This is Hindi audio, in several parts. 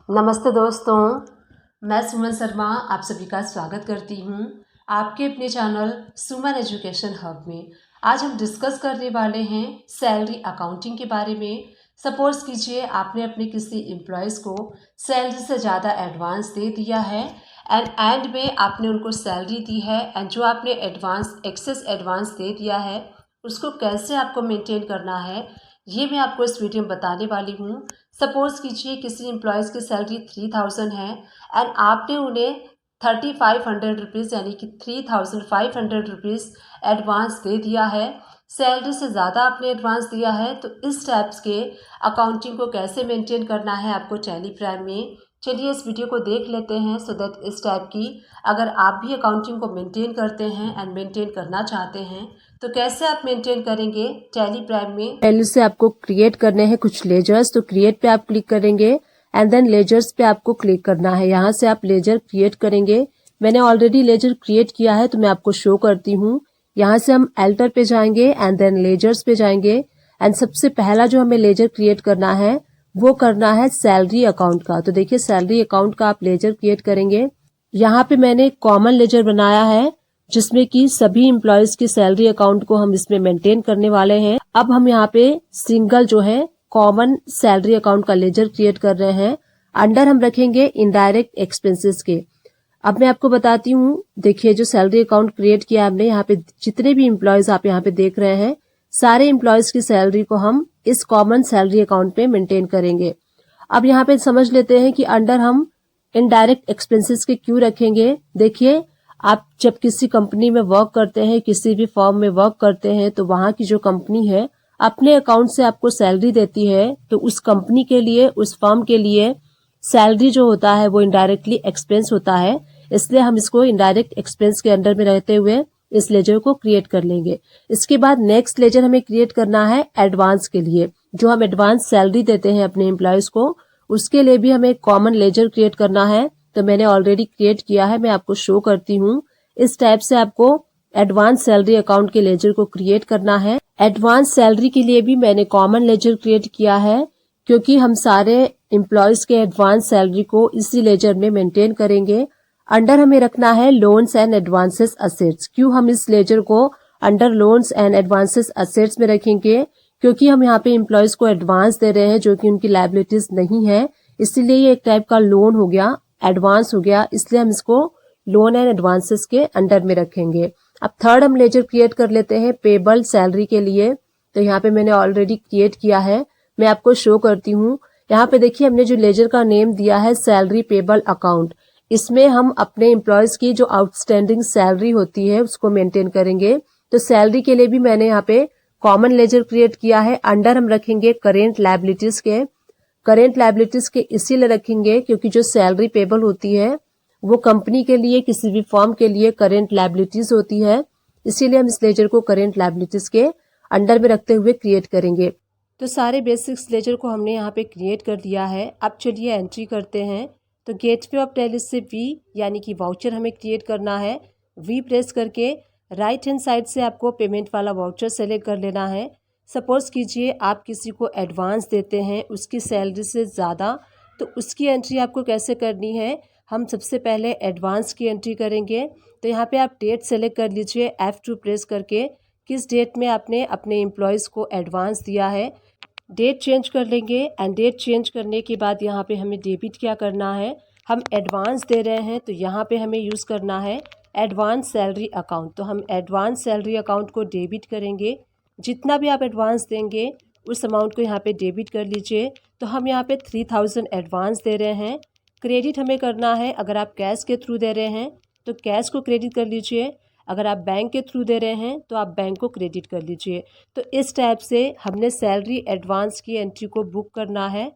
नमस्ते दोस्तों, मैं सुमन शर्मा आप सभी का स्वागत करती हूँ आपके अपने चैनल सुमन एजुकेशन हब में। आज हम डिस्कस करने वाले हैं सैलरी अकाउंटिंग के बारे में। सपोज कीजिए आपने अपने किसी एम्प्लॉयज़ को सैलरी से ज़्यादा एडवांस दे दिया है एंड एंड में आपने उनको सैलरी दी है एंड जो आपने एडवांस एक्सेस एडवांस दे दिया है उसको कैसे आपको मेंटेन करना है ये मैं आपको इस वीडियो में बताने वाली हूँ। सपोज कीजिए किसी एम्प्लॉयज़ की सैलरी 3000 है एंड आपने उन्हें 3500 रुपीज़ यानी कि 3500 रुपीज़ एडवांस दे दिया है। सैलरी से ज़्यादा आपने एडवांस दिया है तो इस टाइप्स के अकाउंटिंग को कैसे मेंटेन करना है आपको टैली प्राइम में। चलिए इस वीडियो को देख लेते हैं सो दैट इस टाइप की अगर आप भी अकाउंटिंग को मेंटेन करते हैं एंड मेंटेन करना चाहते हैं तो कैसे आप मेंटेन करेंगे टैली प्राइम में। पहले से आपको क्रिएट करने हैं कुछ लेजर्स, तो क्रिएट पे आप क्लिक करेंगे एंड देन लेजर्स पे आपको क्लिक करना है। यहाँ से आप लेजर क्रिएट करेंगे। मैंने ऑलरेडी लेजर क्रिएट किया है तो मैं आपको शो करती हूँ। यहाँ से हम एल्टर पे जाएंगे एंड देन लेजर्स पे जाएंगे एंड सबसे पहला जो हमें लेजर क्रिएट करना है वो करना है सैलरी अकाउंट का। तो देखिए सैलरी अकाउंट का आप लेजर क्रिएट करेंगे। यहाँ पे मैंने कॉमन लेजर बनाया है जिसमें कि सभी एम्प्लॉयज की सैलरी अकाउंट को हम इसमें मेंटेन करने वाले हैं। अब हम यहाँ पे सिंगल जो है कॉमन सैलरी अकाउंट का लेजर क्रिएट कर रहे हैं। अंडर हम रखेंगे इनडायरेक्ट एक्सपेंसेस के। अब मैं आपको बताती हूँ, देखिए जो सैलरी अकाउंट क्रिएट किया हमने, यहाँ पे जितने भी एम्प्लॉयज आप यहाँ पे देख रहे हैं सारे एम्प्लॉयज की सैलरी को हम इस कॉमन सैलरी अकाउंट में मेंटेन करेंगे। अब यहाँ पे समझ लेते हैं कि अंडर हम इनडायरेक्ट एक्सपेंसेस के क्यों रखेंगे। देखिए आप जब किसी कंपनी में वर्क करते हैं, किसी भी फर्म में वर्क करते हैं तो वहां की जो कंपनी है अपने अकाउंट से आपको सैलरी देती है, तो उस कंपनी के लिए, उस फर्म के लिए सैलरी जो होता है वो इनडायरेक्टली एक्सपेंस होता है। इसलिए हम इसको इनडायरेक्ट एक्सपेंस के अंडर में रहते हुए इस लेजर को क्रिएट कर लेंगे। इसके बाद नेक्स्ट लेजर हमें क्रिएट करना है एडवांस के लिए। जो हम एडवांस सैलरी देते हैं अपने एम्प्लॉयज को, उसके लिए भी हमें कॉमन लेजर क्रिएट करना है। तो मैंने ऑलरेडी क्रिएट किया है, मैं आपको शो करती हूँ। इस टाइप से आपको एडवांस सैलरी अकाउंट के लेजर को क्रिएट करना है। एडवांस सैलरी के लिए भी मैंने कॉमन लेजर क्रिएट किया है क्योंकि हम सारे एम्प्लॉयज के एडवांस सैलरी को इसी लेजर में मेंटेन करेंगे। अंडर हमें रखना है लोन्स एंड एडवांसेस असेट्स। क्यों हम इस लेजर को under loans and advances assets में रखेंगे? क्योंकि हम यहाँ पे एम्प्लॉयज को एडवांस दे रहे हैं जो कि उनकी लायबिलिटीज नहीं है, इसीलिए ये एक टाइप का लोन हो गया, एडवांस हो गया, इसलिए हम इसको लोन एंड एडवांसेस के अंडर में रखेंगे। अब थर्ड हम लेजर क्रिएट कर लेते हैं पेबल सैलरी के लिए। तो यहाँ पे मैंने ऑलरेडी क्रिएट किया है, मैं आपको शो करती हूँ। यहाँ पे देखिए हमने जो लेजर का नेम दिया है सैलरी पेबल अकाउंट, इसमें हम अपने एम्प्लॉयज की जो आउटस्टैंडिंग सैलरी होती है उसको मेंटेन करेंगे। तो सैलरी के लिए भी मैंने यहाँ पे कॉमन लेजर क्रिएट किया है। अंडर हम रखेंगे करेंट लायबिलिटीज के। करेंट लायबिलिटीज के इसीलिए रखेंगे क्योंकि जो सैलरी पेबल होती है वो कंपनी के लिए, किसी भी फर्म के लिए करेंट लायबिलिटीज होती है, इसीलिए हम इस लेजर को करेंट लायबिलिटीज के अंडर में रखते हुए क्रिएट करेंगे। तो सारे बेसिक्स लेजर को हमने यहाँ पे क्रिएट कर दिया है। अब चलिए एंट्री करते हैं। तो गेटवे ऑफ टैली से वी यानी कि वाउचर हमें क्रिएट करना है। वी प्रेस करके राइट हैंड साइड से आपको पेमेंट वाला वाउचर सेलेक्ट कर लेना है। सपोज कीजिए आप किसी को एडवांस देते हैं उसकी सैलरी से ज़्यादा, तो उसकी एंट्री आपको कैसे करनी है। हम सबसे पहले एडवांस की एंट्री करेंगे। तो यहाँ पे आप डेट सेलेक्ट कर लीजिए F2 प्रेस करके, किस डेट में आपने अपने एम्प्लॉयज़ को एडवांस दिया है। डेट चेंज कर लेंगे एंड डेट चेंज करने के बाद यहाँ पे हमें डेबिट क्या करना है। हम एडवांस दे रहे हैं तो यहाँ पे हमें यूज़ करना है एडवांस सैलरी अकाउंट। तो हम एडवांस सैलरी अकाउंट को डेबिट करेंगे। जितना भी आप एडवांस देंगे उस अमाउंट को यहाँ पे डेबिट कर लीजिए। तो हम यहाँ पे 3000 एडवांस दे रहे हैं। क्रेडिट हमें करना है, अगर आप कैश के थ्रू दे रहे हैं तो कैश को क्रेडिट कर लीजिए, अगर आप बैंक के थ्रू दे रहे हैं तो आप बैंक को क्रेडिट कर लीजिए। तो इस टाइप से हमने सैलरी एडवांस की एंट्री को बुक करना है।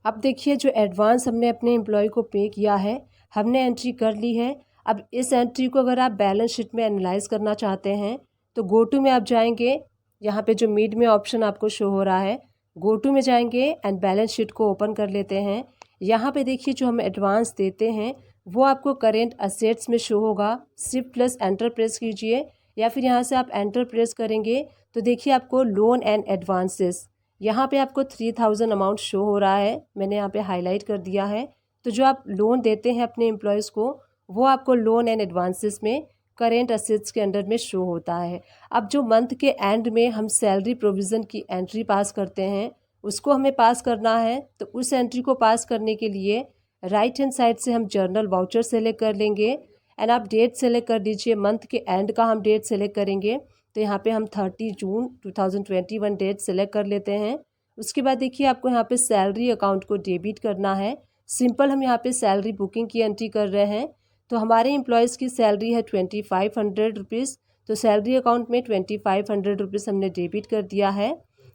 अब देखिए जो एडवांस हमने अपने एम्प्लॉय को पे किया है हमने एंट्री कर ली है। अब इस एंट्री को अगर आप बैलेंस शीट में एनालाइज करना चाहते हैं तो गो टू में आप जाएंगे। यहाँ पे जो मिड में ऑप्शन आपको शो हो रहा है, गो टू में जाएंगे एंड बैलेंस शीट को ओपन कर लेते हैं। यहाँ पे देखिए जो हम एडवांस देते हैं वो आपको करेंट असेट्स में शो होगा। शिफ्ट प्लस एंटर प्रेस कीजिए या फिर यहाँ से आप एंटर प्रेस करेंगे तो देखिए आपको लोन एंड एडवांसेस, यहाँ पे आपको 3000 अमाउंट शो हो रहा है। मैंने यहाँ पे हाईलाइट कर दिया है। तो जो आप लोन देते हैं अपने एम्प्लॉयज़ को वो आपको लोन एंड एडवांसेस में करेंट असेट्स के अंडर में शो होता है। अब जो मंथ के एंड में हम सैलरी प्रोविज़न की एंट्री पास करते हैं उसको हमें पास करना है। तो उस एंट्री को पास करने के लिए राइट हैंड साइड से हम जर्नल वाउचर सेलेक्ट कर लेंगे एंड आप डेट सेलेक्ट कर दीजिए। मंथ के एंड का हम डेट सेलेक्ट करेंगे तो यहाँ पे हम 30 जून 2021 डेट सेलेक्ट कर लेते हैं। उसके बाद देखिए आपको यहाँ पे सैलरी अकाउंट को डेबिट करना है। सिंपल हम यहाँ पे सैलरी बुकिंग की एंट्री कर रहे हैं। तो हमारे एम्प्लॉयज़ की सैलरी है 2500 रुपीज़, तो सैलरी अकाउंट में 2500 रुपीज़ हमने डेबिट कर दिया है।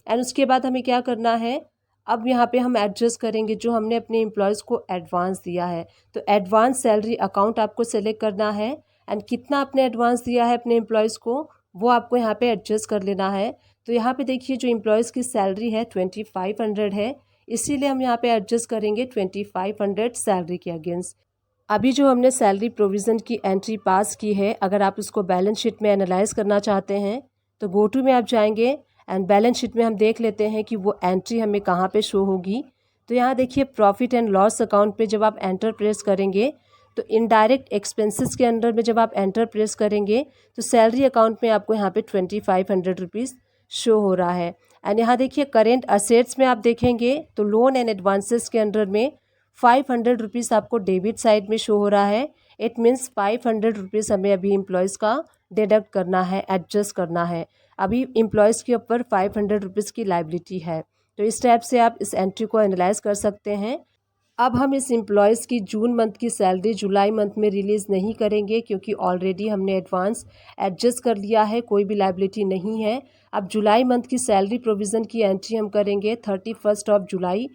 एंड उसके बाद हमें क्या करना है, अब यहाँ पे हम एडजस्ट करेंगे जो हमने अपने एम्प्लॉयज़ को एडवांस दिया है। तो एडवांस सैलरी अकाउंट आपको सेलेक्ट करना है एंड कितना आपने एडवांस दिया है अपने एम्प्लॉयज़ को वो आपको यहाँ पे एडजस्ट कर लेना है। तो यहाँ पे देखिए जो एम्प्लॉयज़ की सैलरी है 2500 है, इसीलिए हम यहाँ पे एडजस्ट करेंगे 2500 सैलरी के अगेंस्ट। अभी जो हमने सैलरी प्रोविज़न की एंट्री पास की है, अगर आप उसको बैलेंस शीट में एनालाइज करना चाहते हैं तो गो टू में आप जाएंगे एंड बैलेंस शीट में हम देख लेते हैं कि वो एंट्री हमें कहाँ पे शो होगी। तो यहाँ देखिए प्रॉफिट एंड लॉस अकाउंट पे जब आप एंटर प्रेस करेंगे तो इनडायरेक्ट एक्सपेंसेस के अंडर में जब आप एंटर प्रेस करेंगे तो सैलरी अकाउंट में आपको यहाँ पे 2500 रुपीज़ शो हो रहा है। एंड यहाँ देखिए करेंट असेट्स में आप देखेंगे तो लोन एंड एडवांसेस के अंडर में 500 रुपीज़ आपको डेबिट साइड में शो हो रहा है। इट मीन्स 500 रुपीज़ हमें अभी एम्प्लॉयज़ का डिडक्ट करना है, एडजस्ट करना है। अभी एम्प्लॉयज़ के ऊपर 500 रुपीज़ की लाइबिलिटी है। तो इस टाइप से आप इस एंट्री को एनालाइज कर सकते हैं। अब हम इस एम्प्लॉयज़ की जून मंथ की सैलरी जुलाई मंथ में रिलीज़ नहीं करेंगे क्योंकि ऑलरेडी हमने एडवांस एडजस्ट कर लिया है, कोई भी लाइबिलिटी नहीं है। अब जुलाई मंथ की सैलरी प्रोविज़न की एंट्री हम करेंगे 31 जुलाई।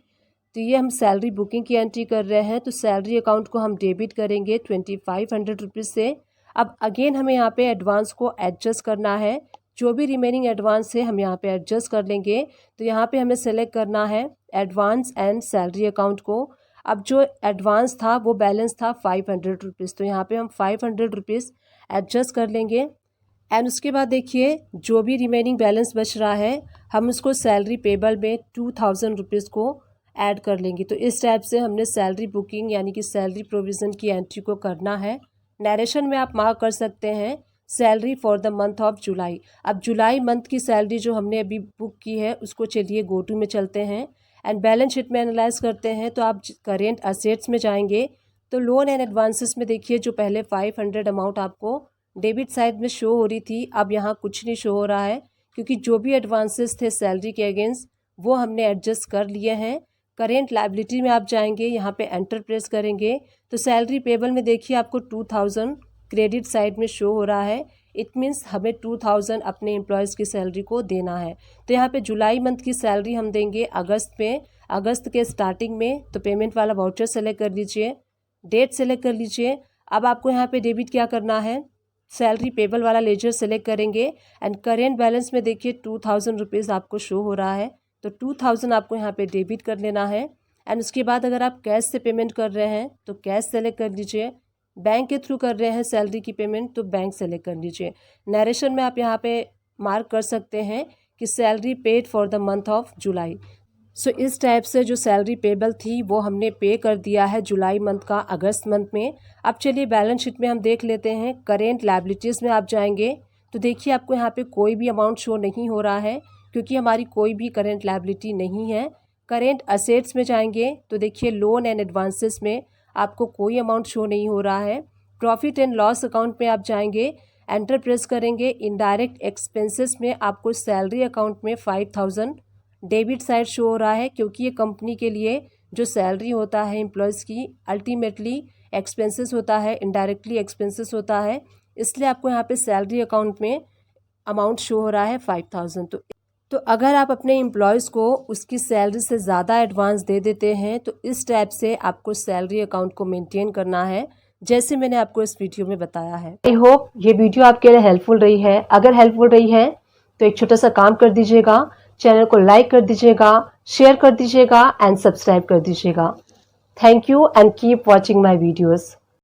तो ये हम सैलरी बुकिंग की एंट्री कर रहे हैं। तो सैलरी अकाउंट को हम डेबिट करेंगे 2500 रुपीज़ से। अब अगेन हमें यहाँ पे एडवांस को एडजस्ट करना है, जो भी रिमेनिंग एडवांस है हम यहाँ पे एडजस्ट कर लेंगे। तो यहाँ पे हमें सेलेक्ट करना है एडवांस एंड सैलरी अकाउंट को। अब जो एडवांस था वो बैलेंस था 500 रुपीज़, तो यहाँ पे हम 500 रुपीज़ एडजस्ट कर लेंगे। एंड उसके बाद देखिए जो भी रिमेनिंग बैलेंस बच रहा है हम उसको सैलरी पेबल में 2000 रुपीज़ को ऐड कर लेंगे। तो इस टाइप से हमने सैलरी बुकिंग यानी कि सैलरी प्रोविज़न की एंट्री को करना है। नरेशन में आप मार्क कर सकते हैं salary for the month of जुलाई। अब जुलाई मंथ की सैलरी जो हमने अभी बुक की है उसको चलिए गो टू में चलते हैं एंड बैलेंस शीट में एनालाइज करते हैं। तो आप करेंट असेट्स में जाएंगे तो लोन एंड एडवांसेस में देखिए जो पहले 500 अमाउंट आपको डेबिट साइड में शो हो रही थी, अब यहाँ कुछ नहीं शो हो रहा है क्योंकि जो भी एडवांसेस थे सैलरी के अगेंस्ट वो हमने एडजस्ट कर लिए हैं। करेंट लाइबिलिटी में आप जाएंगे, यहाँ पे एंटर प्रेस करेंगे तो सैलरी पेबल में देखिए आपको 2000 क्रेडिट साइड में शो हो रहा है। इट मीन्स हमें 2000 अपने एम्प्लॉयज़ की सैलरी को देना है। तो यहाँ पे जुलाई मंथ की सैलरी हम देंगे अगस्त में, अगस्त के स्टार्टिंग में। तो पेमेंट वाला वाउचर सेलेक्ट कर लीजिए, डेट सेलेक्ट कर लीजिए। अब आपको यहाँ पे डेबिट क्या करना है, सैलरी पेबल वाला लेजर सेलेक्ट करेंगे एंड करेंट बैलेंस में देखिए 2000 रुपीज़ आपको शो हो रहा है। तो 2000 आपको यहाँ पे डेबिट कर लेना है। एंड उसके बाद अगर आप कैश से पेमेंट कर रहे हैं तो कैश सेलेक्ट कर लीजिए, बैंक के थ्रू कर रहे हैं सैलरी की पेमेंट तो बैंक सेलेक्ट कर लीजिए। नरेशन में आप यहाँ पे मार्क कर सकते हैं कि salary paid for the month of July. So इस टाइप से जो सैलरी पेबल थी वो हमने पे कर दिया है जुलाई मंथ का अगस्त मंथ में। अब चलिए बैलेंस शीट में हम देख लेते हैं। करेंट लायबिलिटीज़ में आप जाएंगे तो देखिए आपको यहाँ पे कोई भी अमाउंट शो नहीं हो रहा है क्योंकि हमारी कोई भी करेंट लायबिलिटी नहीं है। करेंट असेट्स में जाएंगे तो देखिए लोन एंड एडवांसेस में आपको कोई अमाउंट शो नहीं हो रहा है। प्रॉफिट एंड लॉस अकाउंट में आप जाएंगे, एंटर प्रेस करेंगे। इनडायरेक्ट एक्सपेंसेस में आपको सैलरी अकाउंट में 5000 डेबिट साइड शो हो रहा है क्योंकि ये कंपनी के लिए जो सैलरी होता है एम्प्लॉयज़ की अल्टीमेटली एक्सपेंसेस होता है, इनडायरेक्टली एक्सपेंसेस होता है, इसलिए आपको यहाँ पे सैलरी अकाउंट में अमाउंट शो हो रहा है 5000। तो अगर आप अपने एम्प्लॉयज़ को उसकी सैलरी से ज़्यादा एडवांस दे देते हैं तो इस टाइप से आपको सैलरी अकाउंट को मेंटेन करना है जैसे मैंने आपको इस वीडियो में बताया है। आई होप ये वीडियो आपके लिए हेल्पफुल रही है। अगर हेल्पफुल रही है तो एक छोटा सा काम कर दीजिएगा, चैनल को लाइक कर दीजिएगा, शेयर कर दीजिएगा एंड सब्सक्राइब कर दीजिएगा। Thank you and keep watching my videos.